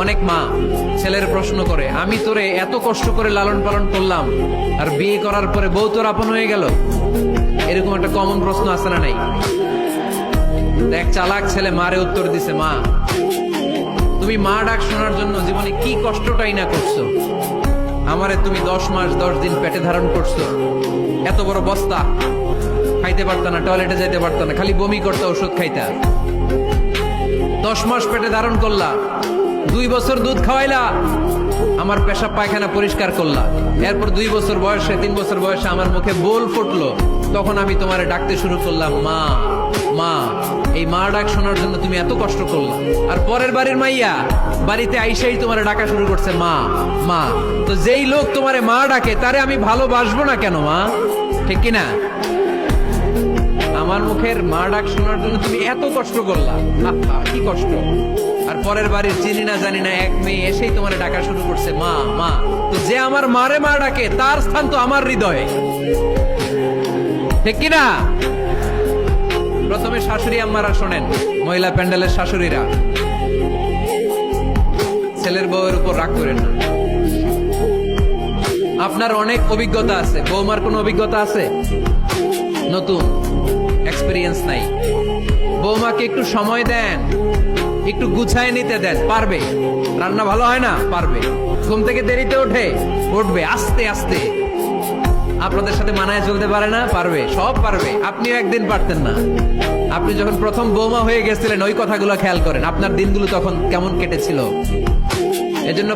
অনেক মা ছেলের প্রশ্ন করে, আমি তোরে এত কষ্ট করে লালন পালন করলাম আর বিয়ে করার পরে বউ তোর আপন হয়ে গেল। এরকম একটা কমন প্রশ্ন আছে না নাই? এক চালাক ছেলে মারে উত্তর দিছে, মা তুমি মা ডাক শোনার জন্য জীবনে কি কষ্টটাই না করছো। আমারে তুমি 10 মাস 10 দিন পেটে ধারণ করছো, এত বড় বস্তা, খাইতে পারতা না, টয়লেটে যাইতে পারতা না, খালি বমি করতে, ওষুধ খাইতা। 10 মাস পেটে ধারণ করলা, 2 বছর দুধ খাওয়াইলা, আমার পেশাব পায়খানা পরিষ্কার করলা। এরপর 2 বছর বয়সে 3 বছর বয়সে আমার মুখে বোল ফুটলো, তখন আমি তোমারে ডাকতে শুরু করলাম, মা মা। এই মা ডাক শোনার জন্য তুমি এত কষ্ট করলা, আর পরের বাড়ির মাইয়া বাড়িতে আইসাই তোমারে ডাকা শুরু করছে মা মা। তো যেই লোক তোমারে মা ডাকে তারে আমি ভালোবাসবো না কেন মা? ঠিক কিনা? আমার মুখের মা ডাক শোনার জন্য তুমি এত কষ্ট করলা, কি কষ্ট। আর পরের বাড়ির চিনি না জানি না এক মেয়ে এসেই তোমার ডাকা শুরু করছে মা মা। তো যে আমার মারে মা ডাকে তার স্থান তো আমার হৃদয়ে, ঠিক কিনা? প্রথমে শাশুড়ি আম্মারা শোনেন, মহিলা প্যান্ডেলের শাশুড়িরা, ছেলের বউয়ের উপর রাগ করেন না। আপনার অনেক অভিজ্ঞতা আছে, বৌমার কোনো অভিজ্ঞতা আছে? নতুন এক্সপেরিয়েন্স নাই। বৌমাকে একটু সময় দেন, একটু গুছায় নিতে দেন, পারবে। রান্না ভালো হয় না, পারবে। ঘুম থেকে দেরিতে উঠবে আস্তে আস্তে। আপনাদের সাথে মানায় চলতে পারে না, পারবে, সব পারবে। আপনিও একদিন পারতেন না। আপনি যখন প্রথম বৌমা হয়ে গেছিলেন ওই কথাগুলো খেয়াল করেন, আপনার দিনগুলো তখন কেমন কেটেছিল। এজন্য